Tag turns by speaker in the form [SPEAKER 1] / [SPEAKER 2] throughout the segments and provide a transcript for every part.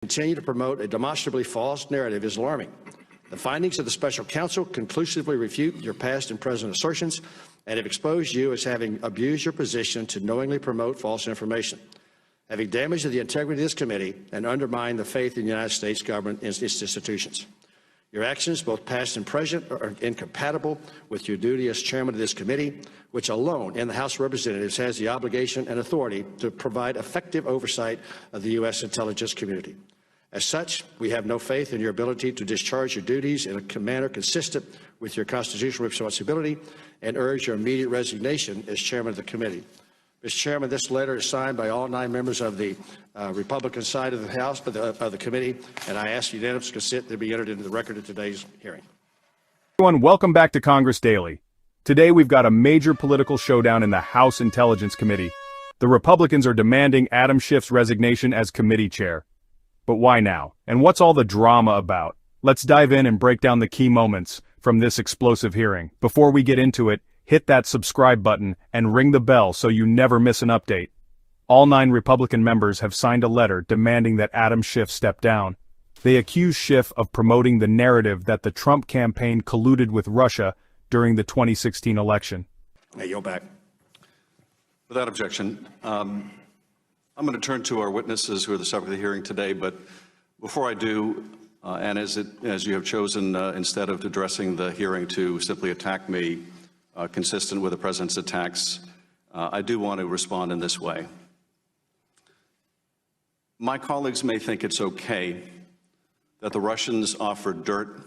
[SPEAKER 1] continue to promote a demonstrably false narrative is alarming. The findings of the special counsel conclusively refute your past and present assertions and have exposed you as having abused your position to knowingly promote false information, having damaged the integrity of this committee and undermined the faith in the United States government and its institutions. Your actions, both past and present, are incompatible with your duty as chairman of this committee, which alone in the House of Representatives has the obligation and authority to provide effective oversight of the U.S. intelligence community. As such, we have no faith in your ability to discharge your duties in a manner consistent with your constitutional responsibility and urge your immediate resignation as chairman of the committee. Mr. Chairman, this letter is signed by all 9 members of the Republican side of the House, of the committee, and I ask unanimous consent to be entered into the record of today's hearing.
[SPEAKER 2] Everyone, welcome back to Congress Daily. Today we've got a major political showdown in the House Intelligence Committee. The Republicans are demanding Adam Schiff's resignation as committee chair. But why now? And what's all the drama about? Let's dive in and break down the key moments from this explosive hearing. Before we get into it, hit that subscribe button and ring the bell so you never miss an update. All 9 Republican members have signed a letter demanding that Adam Schiff step down. They accuse Schiff of promoting the narrative that the Trump campaign colluded with Russia during the 2016 election.
[SPEAKER 1] Hey, you're back.
[SPEAKER 3] Without objection, I'm going to turn to our witnesses who are the subject of the hearing today, but before I do, and as you have chosen, instead of addressing the hearing to simply attack me, consistent with the President's attacks, I do want to respond in this way. My colleagues may think it's okay that the Russians offered dirt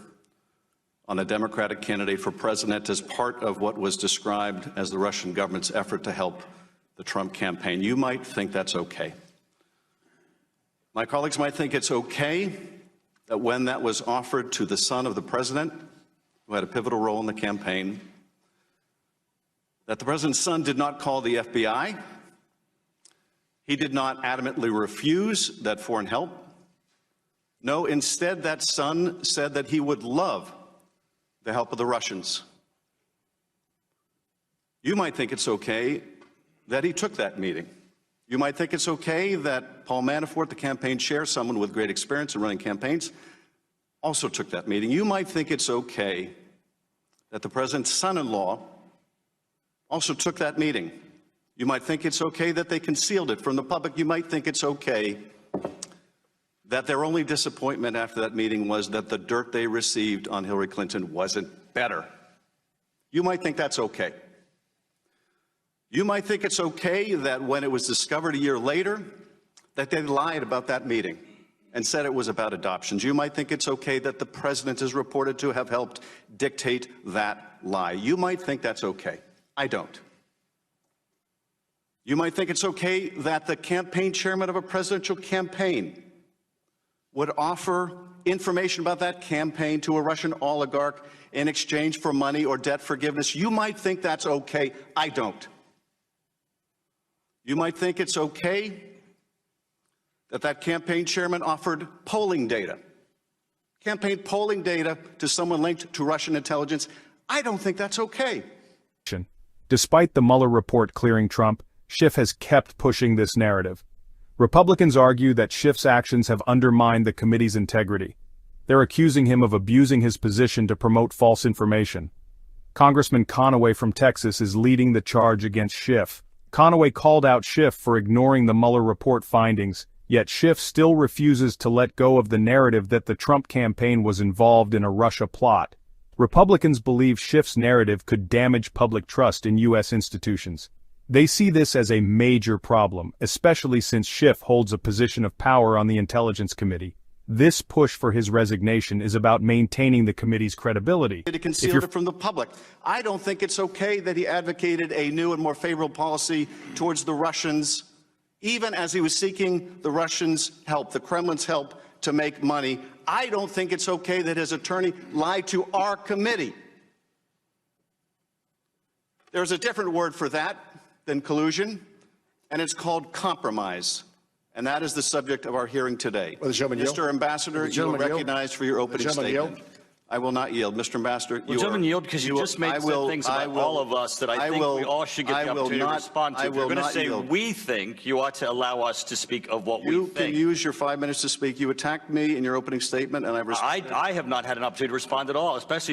[SPEAKER 3] on a Democratic candidate for president as part of what was described as the Russian government's effort to help the Trump campaign. You might think that's okay. My colleagues might think it's okay that when that was offered to the son of the president, who had a pivotal role in the campaign, that the president's son did not call the FBI. He did not adamantly refuse that foreign help. No, instead, that son said that he would love the help of the Russians. You might think it's okay that he took that meeting. You might think it's okay that Paul Manafort, the campaign chair, someone with great experience in running campaigns, also took that meeting. You might think it's okay that the president's son-in-law also took that meeting. You might think it's okay that they concealed it from the public. You might think it's okay that their only disappointment after that meeting was that the dirt they received on Hillary Clinton wasn't better. You might think that's okay. You might think it's okay that when it was discovered a year later that they lied about that meeting and said it was about adoptions. You might think it's okay that the president is reported to have helped dictate that lie. You might think that's okay. I don't. You might think it's okay that the campaign chairman of a presidential campaign would offer information about that campaign to a Russian oligarch in exchange for money or debt forgiveness. You might think that's okay. I don't. You might think it's okay that that campaign chairman offered polling data, campaign polling data to someone linked to Russian intelligence. I don't think that's okay.
[SPEAKER 2] Despite the Mueller report clearing Trump, Schiff has kept pushing this narrative. Republicans argue that Schiff's actions have undermined the committee's integrity. They're accusing him of abusing his position to promote false information. Congressman Conaway from Texas is leading the charge against Schiff. Conaway called out Schiff for ignoring the Mueller report findings, yet Schiff still refuses to let go of the narrative that the Trump campaign was involved in a Russia plot. Republicans believe Schiff's narrative could damage public trust in U.S. institutions. They see this as a major problem, especially since Schiff holds a position of power on the Intelligence Committee. This push for his resignation is about maintaining the committee's credibility.
[SPEAKER 3] To conceal it from the public. I don't think it's okay that he advocated a new and more favorable policy towards the Russians, even as he was seeking the Russians' help, the Kremlin's help to make money. I don't think it's okay that his attorney lied to our committee. There's a different word for that than collusion, and it's called compromise. And that is the subject of our hearing today.
[SPEAKER 1] Mr.
[SPEAKER 3] Ambassador, you are recognized for your opening statement. I will not yield. Mr. Ambassador,
[SPEAKER 4] Well, gentlemen, yield because you just made some things about all of us that I think we all should get the opportunity to respond to. If you're going to say we think, you ought to allow us to speak of what we think.
[SPEAKER 3] You can use your 5 minutes to speak. You attacked me in your opening statement, and I respect
[SPEAKER 4] I have not had an opportunity to respond at all, especially